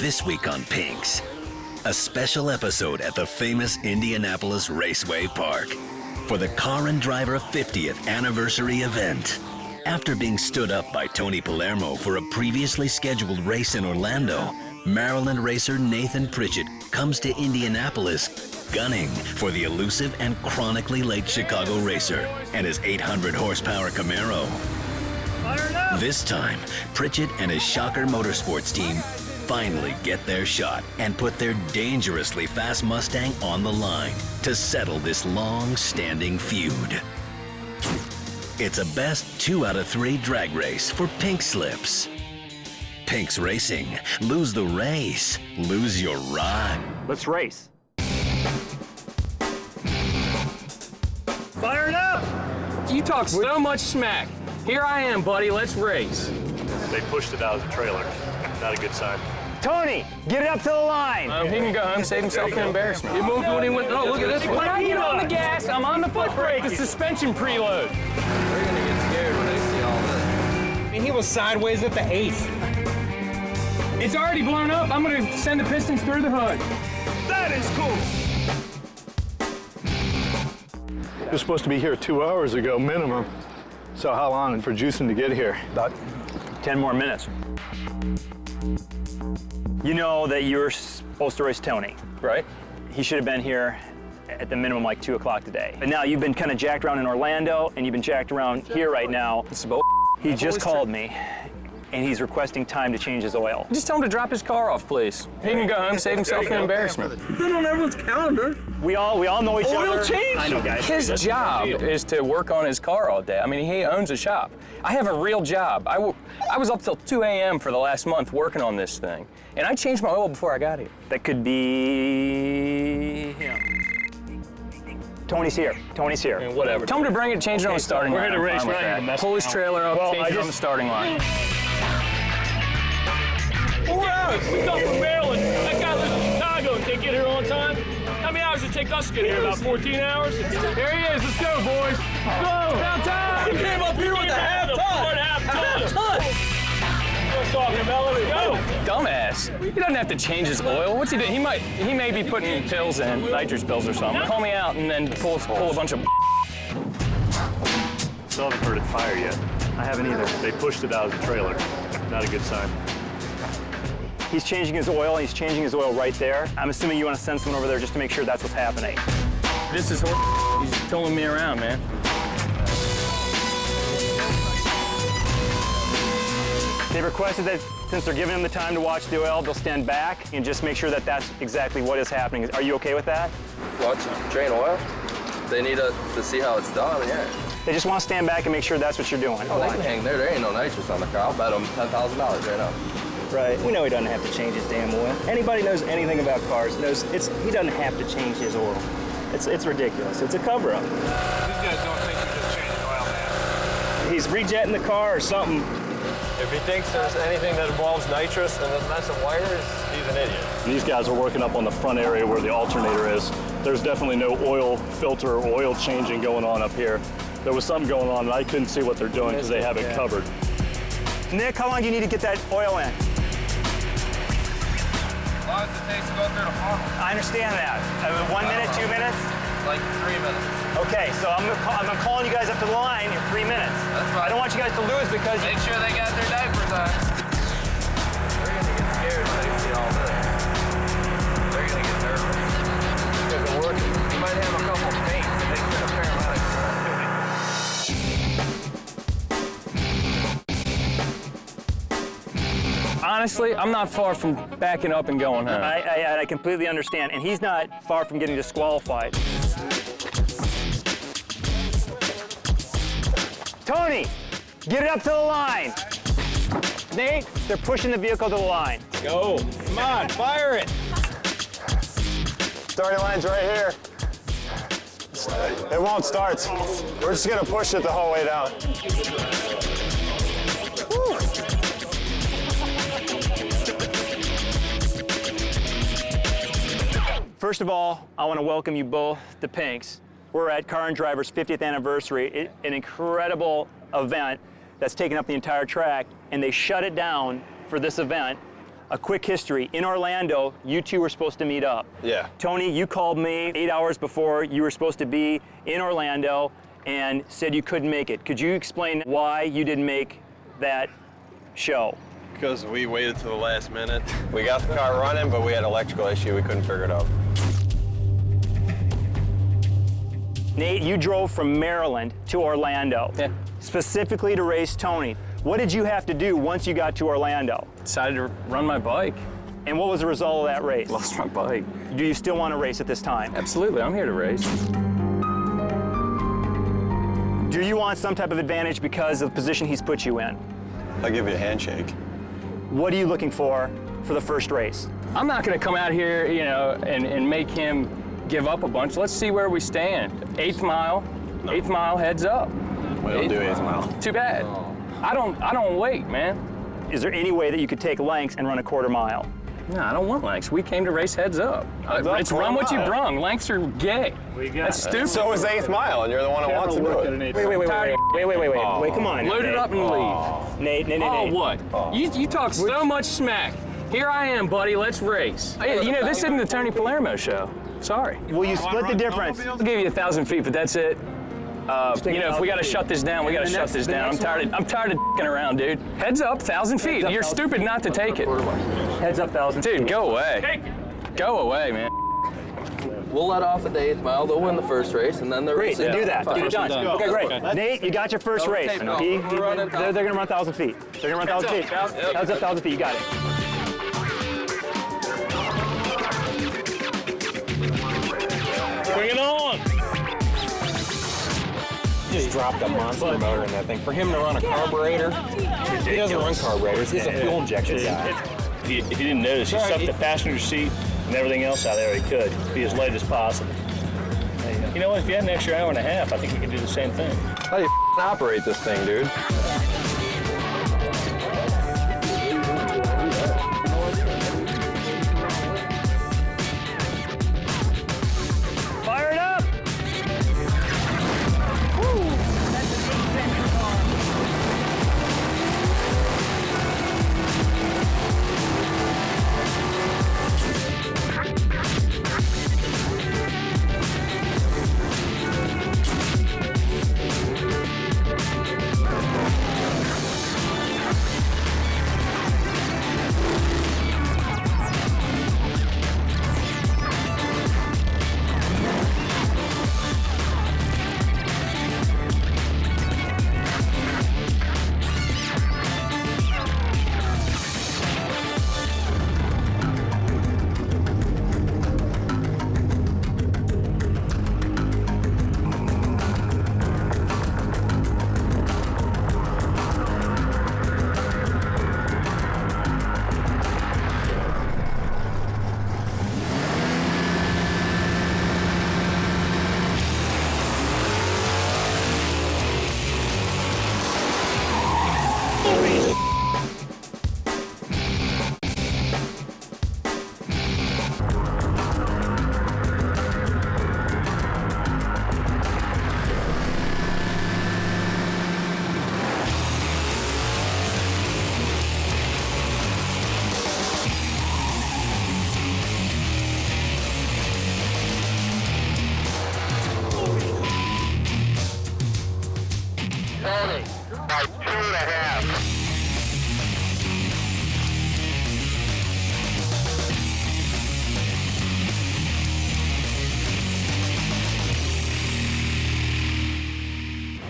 This week on Pinks, a special episode at the famous Indianapolis Raceway Park for the Car and Driver 50th anniversary event. After being stood up by Tony Palermo for a previously scheduled race in Orlando, Maryland racer Nathan Pritchett comes to Indianapolis gunning for the elusive and chronically late Chicago racer and his 800 horsepower Camaro. This time, Pritchett and his Shocker Motorsports team finally get their shot and put their dangerously fast Mustang on the line to settle this long-standing feud. It's a best 2 out of 3 drag race for pink slips. Pinks Racing. Lose the race. Lose your ride. Let's race. Fire it up! You talk so much smack. Here I am, buddy. Let's race. They pushed it out of the trailer. Not a good sign. Tony, get it up to the line. He can go home, save himself an embarrassment. He moved when he went. Oh, look at this one. When I get on the gas, I'm on the foot brake, the suspension preload. They're gonna get scared when they see all this. I mean, he was sideways at the 8th. It's already blown up. I'm gonna send the pistons through the hood. That is cool. It was supposed to be here 2 hours ago, minimum. So how long for juicing to get here? About 10 more minutes. You know that you're supposed to race Tony, Right? He should have been here at the minimum like 2 o'clock today. But now you've been kind of jacked around in Orlando, and you've been jacked around here right now. It's bull. He just called me, and he's requesting time to change his oil. Just tell him to drop his car off, please. He can go home, save himself an embarrassment. Been on everyone's calendar. We all know each other. Oil change? I know, guys. His job is to work on his car all day. I mean, he owns a shop. I have a real job. I was up till 2 a.m. for the last month working on this thing. And I changed my oil before I got here. That could be him. Tony's here. Tony's here. I mean, whatever. Tell him to bring it, change it on the starting line. We're here to race. I'm fine with We're not here to that. mess Pull his around. trailer up, Well, change it on the starting line. 4 hours. We come from Maryland. That guy lives in Chicago and can't get here on time. How many hours does it take us to get here? About 14 hours? Here he is. Let's go, boys. Let's go. About time. He came up here with a half ton. Half ton. Let's talk about it. Go. Dumbass. He doesn't have to change his oil. What's he doing? He may be putting pills in, nitrous pills or something. Call me out and then pull a bunch of Still haven't heard it fire yet. I haven't either. They pushed it out of the trailer. Not a good sign. He's changing his oil. He's changing his oil right there. I'm assuming you want to send someone over there just to make sure that's what's happening. This is he's towing me around, man. They've requested that since they're giving him the time to watch the oil, they'll stand back and just make sure that that's exactly what is happening. Are you okay with that? Watch drain oil. They need to see how it's done, yeah. They just want to stand back and make sure that's what you're doing. Oh, they can hang there. There ain't no nitrous on the car. I'll bet them $10,000 right now. Right. We know he doesn't have to change his damn oil. Anybody knows anything about cars knows he doesn't have to change his oil. It's ridiculous. It's a cover-up. These guys don't think you just changed oil, man. He's rejetting the car or something. If he thinks there's anything that involves nitrous and a mess of wires, he's an idiot. These guys are working up on the front area where the alternator is. There's definitely no oil filter or oil changing going on up here. There was something going on and I couldn't see what they're doing because they have it covered. Nick, how long do you need to get that oil in? As long as it takes to go through the funnel. I understand that. 1 minute, 2 minutes? Like 3 minutes. Okay, so I'm calling you guys up to the line in 3 minutes. That's fine. I don't want you guys to lose because Make sure they got their diapers on. They're gonna get scared when they see all this. They're gonna get nervous. Because they're working. You might have a couple of paints and they send a paramedic to do it. Honestly, I'm not far from backing up and going home. I completely understand, and he's not far from getting disqualified. Tony, get it up to the line. Nate, they're pushing the vehicle to the line. Go. Come on, fire it. Starting line's right here. It won't start. We're just gonna push it the whole way down. First of all, I want to welcome you both to Pinks. We're at Car and Driver's 50th anniversary, an incredible event that's taken up the entire track, and they shut it down for this event A quick history. In Orlando, you two were supposed to meet up. Yeah. Tony, you called me 8 hours before you were supposed to be in Orlando and said you couldn't make it. Could you explain why you didn't make that show? Because we waited till the last minute. We got the car running, but we had an electrical issue. We couldn't figure it out. Nate, you drove from Maryland to Orlando, specifically to race Tony. What did you have to do once you got to Orlando? Decided to run my bike. And what was the result of that race? Lost my bike. Do you still want to race at this time? Absolutely, I'm here to race. Do you want some type of advantage because of the position he's put you in? I'll give you a handshake. What are you looking for the first race? I'm not gonna come out here, you know, and make him give up a bunch. Let's see where we stand. 8th mile, 8th mile, heads up. We don't do 8th mile. Too bad. I don't wait, man. Is there any way that you could take lengths and run a quarter mile? No, I don't want lengths. We came to race heads up. It's run what you brung. Lengths are gay. That's stupid. So is 8th mile, and you're the one who wants to do it. Wait, come on. Load it up and leave. Nate. Oh, what? You talk so much smack. Here I am, buddy. Let's race. Hey, you know, this isn't the Tony Palermo show. Sorry. Will you split the difference? I'll give you 1,000 feet, but that's it. You know, if we got to shut this down, we got to shut this down. I'm tired of dicking around, dude. Heads up, 1,000 feet. You're stupid not to take it. Heads up, 1,000 feet. Dude, go away. Go away, man. We'll let off at the 8th mile. They'll win the first race, and then they're Great, then do that. Get it done. Okay, great. Okay. Nate, you got your first race. They're going to run 1,000 feet. They're going to run 1,000 feet. Heads up, 1,000 feet. You got it. Bring it on! Just dropped a monster motor in that thing. For him to run a carburetor, he doesn't run carburetors. He's a fuel injection guy. If you didn't notice, he stuffed the passenger seat and everything else out there he could. Be as late as possible. You know what? If you had an extra hour and a half, I think we could do the same thing. How do you operate this thing, dude? Fire it up!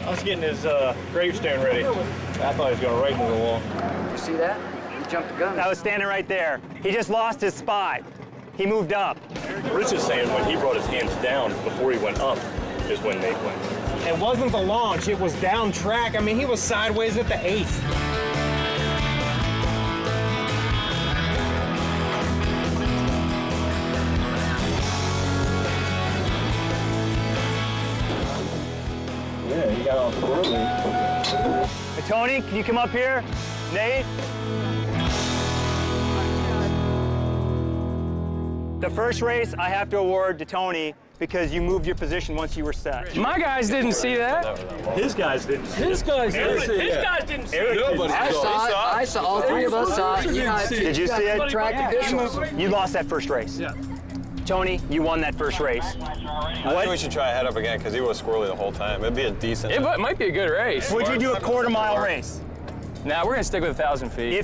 I was getting his gravestone ready. I thought he was going right into the wall. You see that? He jumped the gun. I was standing right there. He just lost his spot. He moved up. Rich is saying when he brought his hands down before he went up is when Nate went. It wasn't the launch, it was down track. I mean, he was sideways at the 8th. Yeah, he got off early. Hey, Tony, can you come up here? Nate? The first race I have to award to Tony because you moved your position once you were set. My guys didn't see that. His guys didn't see it. His guys didn't see it. His guys didn't see it. I saw it. I saw all three of us saw it. Did you see it? Track officials. You lost that first race. Yeah. Tony, you won that first race. I think we should try head up again because he was squirrely the whole time. It'd be a decent. It might be a good race. Would you do a quarter-mile race? Nah, we're gonna stick with 1,000 feet.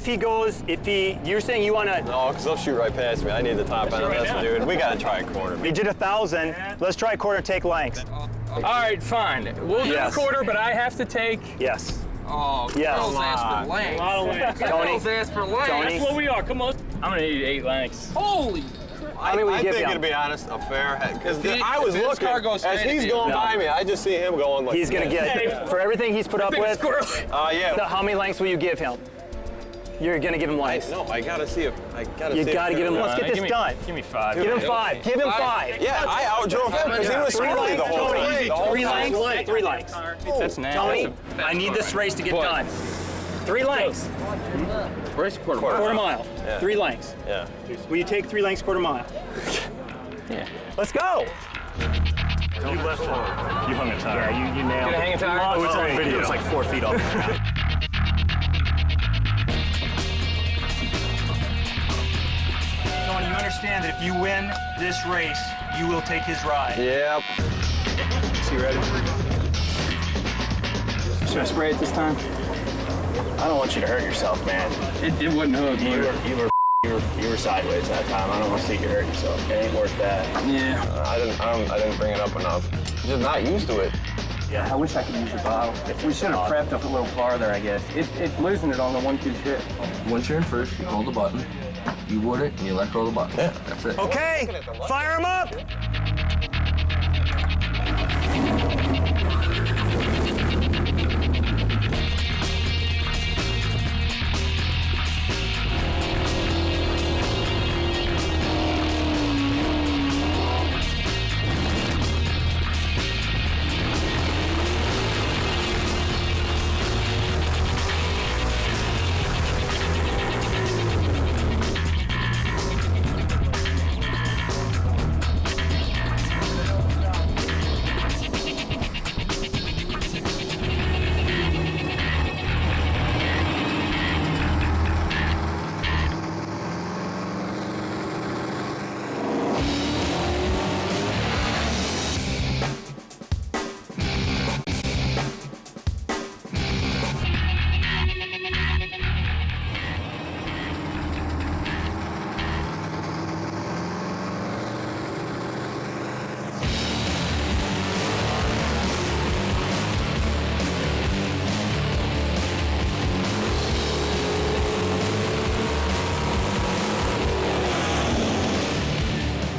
You're saying you want to. No, because they'll shoot right past me. I need the top end of this, dude. We gotta try a quarter. You did 1,000. Let's try a quarter and take lengths. All right, fine. We'll do a quarter, but I have to take. Yes. Oh, Yes. girls ask for length. A lot of length. Tony. Girls ask for length. Tony. That's what we are. Come on. I'm gonna need 8 lengths. Holy. How many would you I give think, him? to be honest, a fair head. Because If I was his looking, car goes as straight he's at you. going by me, I just see him going like He's going to get, for everything he's put up with, yeah. how many lengths will you give him? You're going to give him lengths. No, I gotta see if You got to give him, let's get this done. Give me 5. Give him 5. Give him 5. Yeah, I outdrove him because he was squirrely the whole time. 3 lengths? 3 lengths. That's nasty. Tony, I need this race to get done. 3 lengths. Race quarter Quarter mile. Yeah. 3 lengths. Yeah. Will you take 3 lengths quarter mile? Yeah. Let's go. You left it. You hung a tire. Yeah, you nailed Gonna it. hang a tire? Oh, it's on video. It's like 4 feet off. Tony, you understand that if you win this race, you will take his ride. Yep. Is he ready? Should I spray it this time? I don't want you to hurt yourself, man. It wouldn't hook. You were sideways that time. I don't want to see you hurt yourself. It ain't worth that. Yeah. I didn't bring it up enough. Just not used to it. I wish I could use a bottle. We should have prepped up a little farther, I guess. It's losing it on the 1-2 shit. Once you're in first, you hold the button, you wood it, and you let go of the button. Yeah. That's it. Okay, fire him up.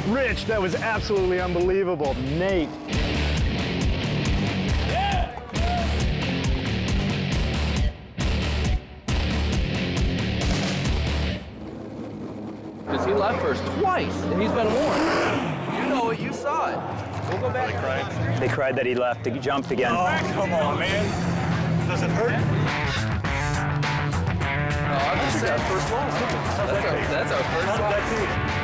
Rich, that was absolutely unbelievable. Nate. Because he left first twice, and he's been warned. You know it. You saw it. We'll go back. They cried that he left. He jumped again. Oh, come on, man. Does it hurt? Oh, I'm just saying, first one. That's our first one.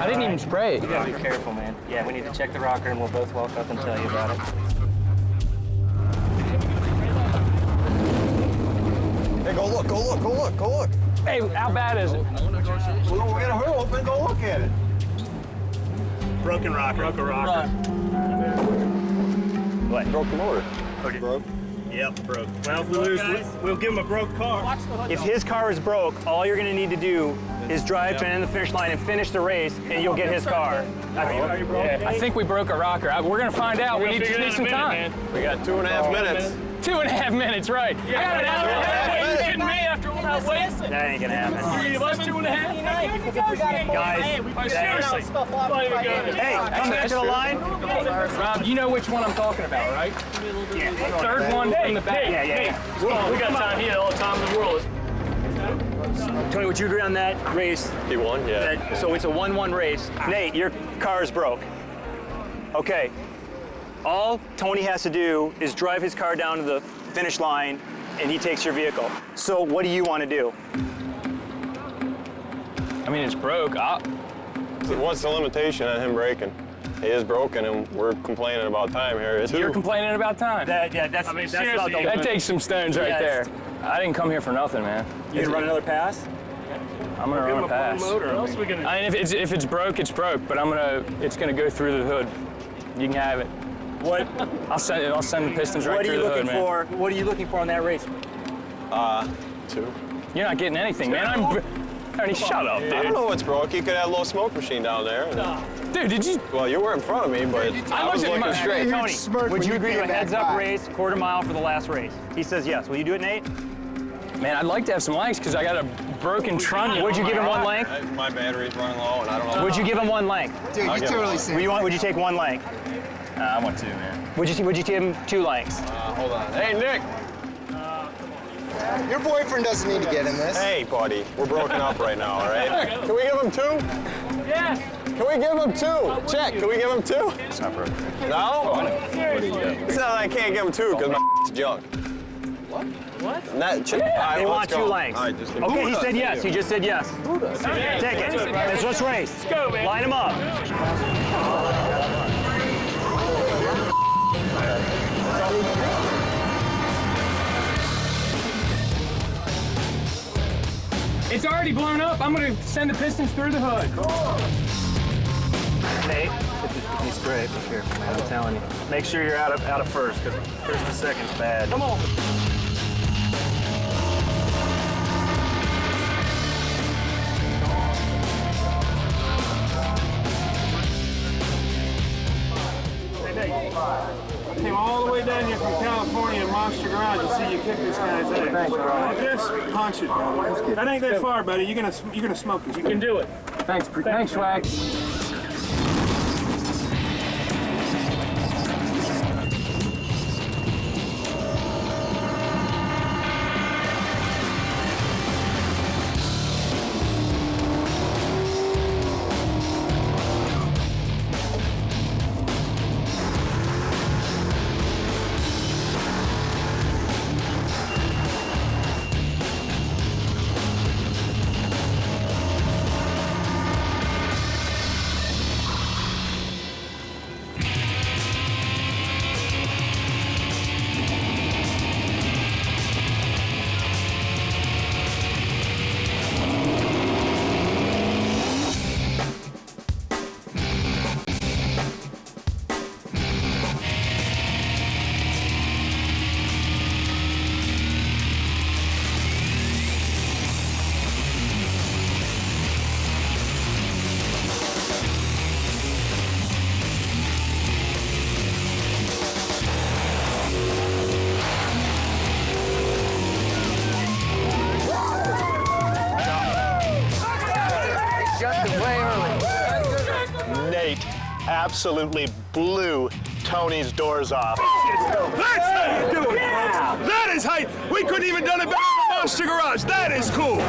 I didn't even spray it. You gotta be careful, man. Yeah, we need to check the rocker, and we'll both walk up and tell you about it. Hey, go look, go look, go look, go look. Hey, how bad is it? Well, we're gonna hurry up and go look at it. Broken rocker. Broke a rocker. What? Broke the motor. Okay. Broke. Yep, broke. Well, if we lose, we'll give him a broke car. If his car is broke, all you're going to need to do is drive to the end of the finish line and finish the race, and you'll get his car. Are you broke? I think we broke a rocker. We're gonna find out. We need some time. We got 2.5 minutes. 2.5 minutes, right? I got an hour and a half. Are you kidding me after all that waste? That ain't going to happen. You give us 2.5? Guys, Seriously. hey, come back to the line. Rob, you know which one I'm talking about, right? Yeah. Third one from the back. Yeah. We got time here, all the time in the world. Tony, would you agree on that race? He won, yeah. So it's a 1-1 race. Nate, your car is broke. Okay. All Tony has to do is drive his car down to the finish line, and he takes your vehicle. So what do you want to do? I mean, it's broke. What's the limitation on him braking? He is broken, and we're complaining about time here. You're complaining about time. That's not the That takes some stones right there. I didn't come here for nothing, man. You gonna run another pass? I'm gonna run a pass. I mean, if it's broke, it's broke. But it's gonna go through the hood. You can have it. What? I'll send the pistons right through the hood, man. What are you looking for on that race? 2. You're not getting anything, man. Ernie, shut up, dude. I don't know what's broke. You could have a little smoke machine down there. Dude, did you? Well, you were in front of me, but I was looking straight. Tony, would you agree to a heads-up race, quarter mile for the last race? He says yes. Will you do it, Nate? Man, I'd like to have some lengths because I got a broken trunnion. Would you give him one length? My battery's running low, and I don't know. Would you give him one length? Dude, you totally said. Would you take one length? I want 2, man. Would you give him 2 lengths? Hold on. Hey, Nick. Your boyfriend doesn't need to get in this. Hey, buddy. We're broken up right now, all right? Can we give him 2? Yes. Can we give him 2? Check. Can we give him 2? It's not broken. No? Seriously. It's not that I can't give him 2 because my junk. What? They want 2 lengths. All right, just Okay, he said yes. He just said yes. Take it. Let's race. Let's go, man. Line him up. It's already blown up. I'm gonna send the pistons through the hood. Nate, be straight. Be careful, man. I'm telling you. Make sure you're out of first, because first to second's bad. Come on. Came all the way down here from California in Monster Garage to see you kick this guy's ass. Thanks, bro. Just punch it, brother. That ain't that far, buddy. You're gonna smoke this. You can do it. Thanks, Swag. Absolutely blew Tony's doors off. That's how you do it, folks. That is how we couldn't even done it better in the Monster Garage. That is cool.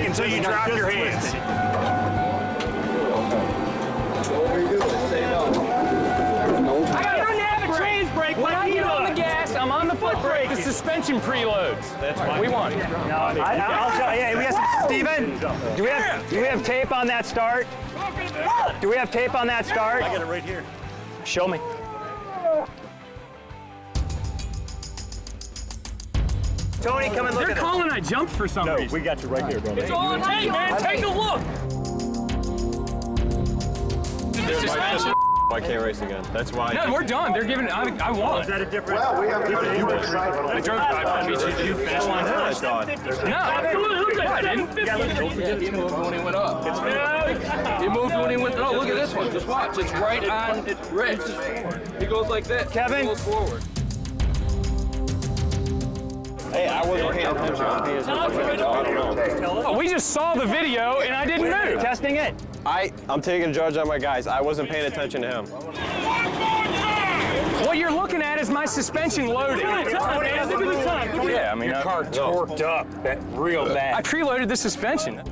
Until you drop your hands. I don't have a trans brake. When I get on the gas, I'm on the foot brake. The suspension preloads. That's what we want. No, I'll show you. Hey, we have some, Steven, do we have tape on that start? Do we have tape on that start? I got it right here. Show me. Tony, come and look They're at calling I jumped for some reason. We got you right here, bro. It's all on tape, man. Take a look. The suspension. I can't race again. That's why. No, we're done. They're giving. I won. Is that a different? Well, we have I drove by beat you. Finished line first. No. Look at that. He moved when he went up. He moved when he went. No, look at this one. Just watch. It's right on Rich. He goes like this. Kevin? He goes forward. Hey, I wasn't paying attention. I don't know. We just saw the video and I didn't move. Testing it. I'm taking a judge on my guys. I wasn't paying attention to him. What you're looking at is my suspension loaded. Look at the time. Yeah, I mean, Your car torqued up real bad. I preloaded the suspension.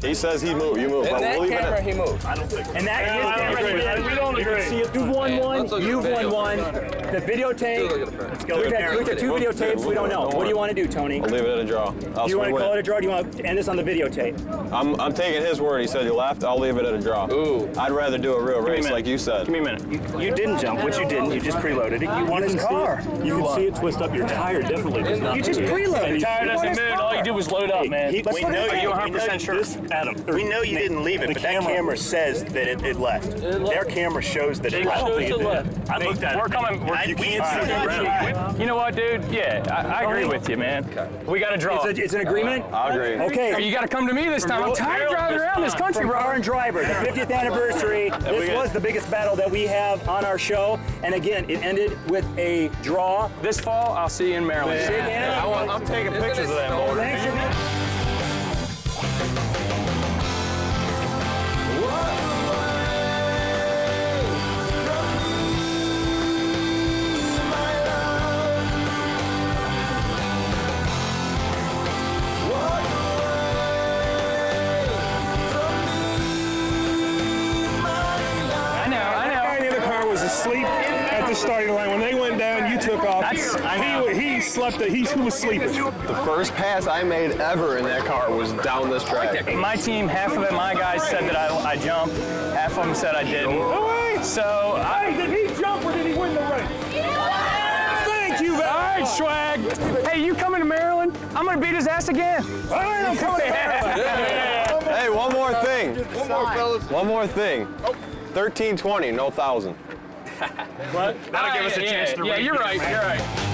He says he moved. You moved. In But that we'll leave camera, it he moved. I don't think. And that I don't agree. We don't agree. You've won one. Let's look at You've the won video. one. The videotape. Let's go. We've had 2 videotapes. We don't know. What do you want to do, Tony? I'll leave it at a draw. Do you want to call it a draw? Or do you want to end this on the videotape? I'm taking his word. He said he left. I'll leave it at a draw. Ooh. I'd rather do a real race like you said. Give me a minute. You didn't jump, which you didn't. You just preloaded it. You won his car. You can see it twist up. Your tire definitely does not. You just preloaded. Tire doesn't move. All you do is load up, man. We know Are you 100% sure? Adam. We know you didn't leave it, but that camera says that it left. Their camera shows that it I don't think it left. left. I looked at it. We're coming. You can't see it. You know what, dude? Yeah, I agree with you, man. We got to draw. It's an agreement? I agree. Okay. You got to come to me this time. I'm tired of driving around this country, From bro. Car and Driver, the 50th anniversary. This was the biggest battle that we have on our show. And again, it ended with a draw. This fall, I'll see you in Maryland. Shake hands. I'm taking pictures of that motor. Thanks for that. Asleep at the starting line. When they went down, you took off. He slept. He was sleeping. The first pass I made ever in that car was down this track. My team, half of it, my guys said that I jumped. Half of them said I didn't. No way. So, Did he jump or did he win the race? Thank you, all right, swag. Hey, you coming to Maryland? I'm gonna beat his ass again. All right, I'm coming to Maryland. Hey, one more thing. One more thing. 1320, no 1,000. That'll give us a chance to Yeah, you're right. You're right.